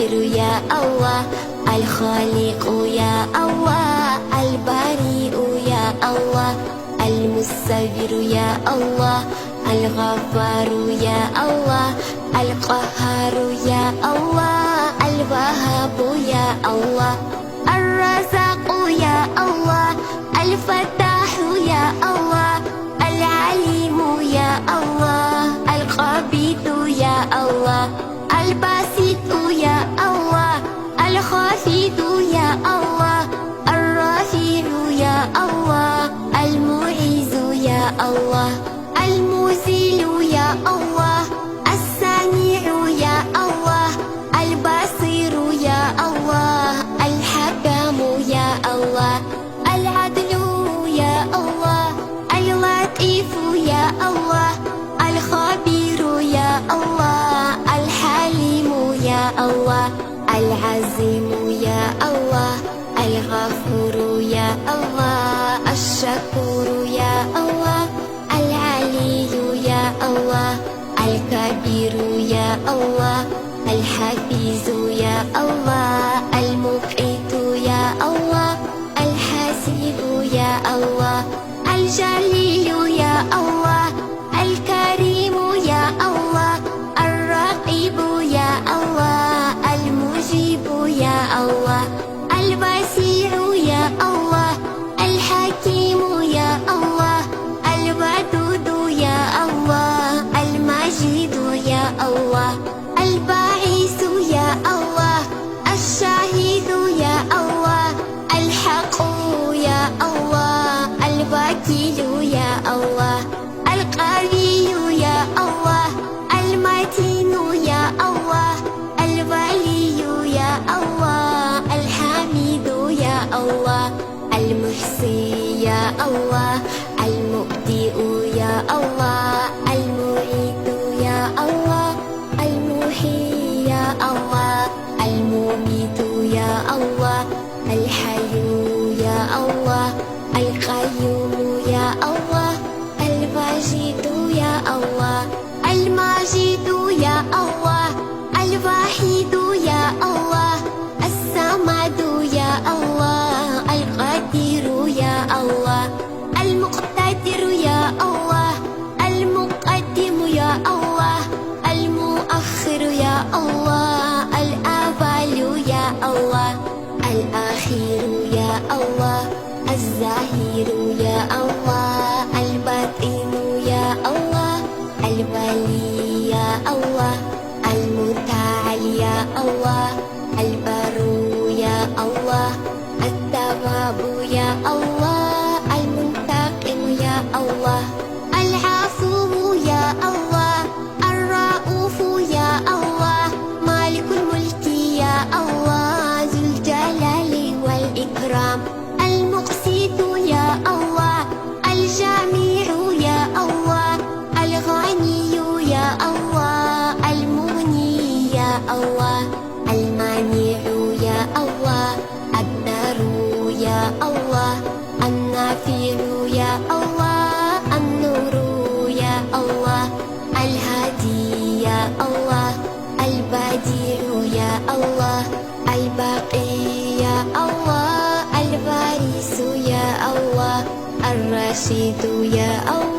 القادر يا الله، الخالق يا الله، البريء يا الله، المصور يا الله، الغفار يا الله، القهار يا الله، الوهاب يا الله، الرزاق يا الله، الفتاح يا الله، العليم يا الله، القبيض يا الله، الباسط يا الله، الخافض يا الله، الرافع يا الله، المعز يا الله، المذل يا الله، السميع يا الله، البصير يا الله، الحكم يا الله، العدل يا الله، اللطيف يا الله، الخبير يا الله، الحليم يا الله، العظيم يا الله، الغفور يا الله، الشكور يا الله، العلي يا الله، الكبير يا الله، الحفيظ يا الله، المقيت يا الله، الحسيب يا الله، الجليل يا الله، الكريم يا الله، الرقيب يا الله، المجيب يا الله، البصير يا الله، الحكيم يا الله، الودود يا الله، المجيد يا الله، الباعث يا الله، الشهيد يا الله، الحق يا الله، الوكيل يا الله، القوي يا الله، المتين يا الله، الولي يا الله، الحميد يا الله، المحصي يا الله، المبدئ يا الله، المعيد يا الله، المحيي يا الله، المميت يا الله، الحي يا الله، القيوم يا الله، الواجد يا الله، الماجد يا الله، الوحيد يا الله، الصمد يا الله، القدير يا الله، المقتدر يا الله، المقدم يا الله، المؤخر يا الله، الأول يا الله، الآخر يا الله، الظاهر يا الله، الباطن يا الله، الولي يا الله، المتعال يا الله، البر يا الله، التواب يا الله، المنتقم يا الله، العفو يا الله، الرؤوف يا الله، مالك الملك يا الله، ذو الجلال والإكرام، المقسط يا الله، الجميع يا الله، الغني يا الله، المغني يا الله، المانع يا الله، الضار يا الله، النافع يا الله، النور يا الله، الهادي يا الله، البديع يا الله، الباقي يا الله، الوارث يا الله، الرشيد يا الله.